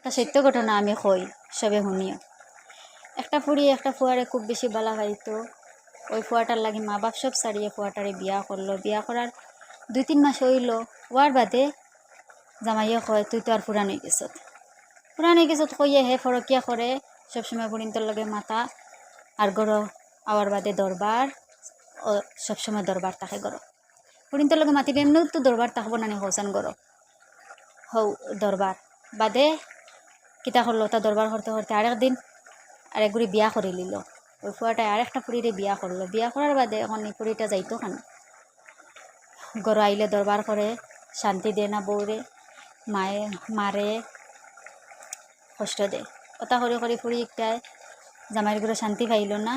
তা সত্য ঘটনা আমি কই, সবে শুনিও। একটা ফুড়ি একটা ফুয়ারে খুব বেশি বালা পাইতো। ওই ফুয়াটার লাগি মা বাপ সব ছাড়িয়ে ফুয়াটারে বিয়া করলো। বিয়া করার 2-3 মাস হইল, ওয়ার বাদে জামাইয়ে কয় তুই তো আর পুরান হয়ে গেছত। পুরান হয়ে গেছত কইয়ে হে ফরকিয়া করে সবসময় বুড়িন্তর লগে মাতা আর গড় আওয়ার বাদে দরবার, ও সবসময় দরবার থাকে গড়। বুড়িন্তর লগে মাতিলে এমনিও তো দরবার থাকবো না নি হৌসান গড়। হৌ দরবার বাদে কিতা করলো, তা দরবার করতে করতে আরেকদিন আরেক গুড়ি বিয়া করে লিল। ওই ফুয়াটায় আরেকটা ফুড়িরে বিয়া করলো। বিয়া করার বাদে এখন এই ফুড়িটা যাইতো কেন, গড় আইলে দরবার করে, শান্তি দে না বউরে, মায়ে মারে কষ্ট দে। ওটা করে করে ফুড়ি একটায় জামাইয়ের ঘরে শান্তি পাইল না।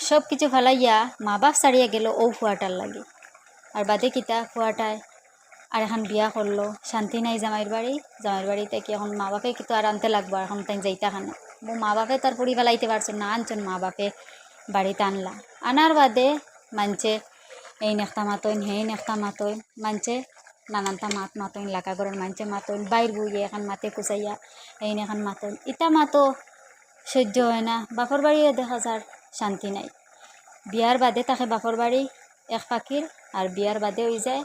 সব কিছু ফেলাইয়া মা বাপ ছাড়িয়ে গেল ও ফুয়াটার লাগে। আর বাদে কিতা ফুয়াটায় আর এখন বিয়া করলো, শান্তি নাই জামাইয়ের বাড়ি। জামাইয়ের বাড়িতে কি এখন মা বাপে কিন্তু আর আনতে লাগবো, এখন তাই যাইতা খানো মা বাপে তার পুরি ফেলাইতে পারছো না, আনছেন মা বাপে বাড়িতে আনলা। আনার বাদে মানছে এই নেখতা মাতইন হেই নেখতা মাতইন, মানছে নানানটা মাত মাতইন, লাকা ঘরের মানছে মাতইন, বাইর বুইয়ে এখন মাতে কুচাইয়া এই এখন মাতইন। ইটা মাতো সহ্য হয় না। বাপর বাড়িও দেখা যার শান্তি নাই। বিয়ার বাদে তাকে বাপর বাড়ি এক ফাঁকির, আর বিয়ার বাদে হয়ে যায়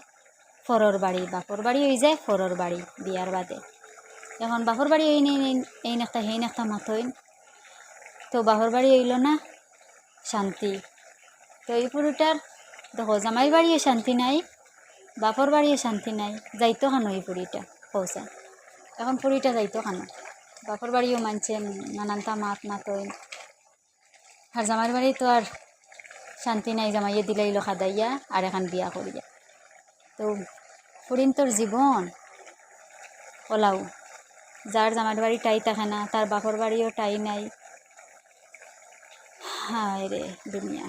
ফরর বাড়ি, বাপর বাড়ি হয়ে যায় ফরর বাড়ি বিয়ার বাদে। এখন বাপর বাড়ি এই এই নেখতা হেই নেখতা মাতইন, তো বাপর বাড়ি হইল না শান্তি। তো এই পুরোটার দেখো জামাই বাড়িও শান্তি নাই, বাপর বাড়িও শান্তি নাই, যাইতো খানো এই পুরীটা পৌঁছা। এখন পুরীটা যাইতো খানো, বাপর বাড়িও মানছে নানানটা মাত মাতইন, আর জামাইয়ের বাড়ি তো আর শান্তি নাই, জামাইয়ে দিলাইলো খাদাইয়া আর এখন বিয়া করিয়া। তো ফুরিন তোর জীবন ওলাও, যার জামাইয়ের বাড়ি টাই থাকে না তার বাপর বাড়িও টাই নাই। হায় রে দুনিয়া।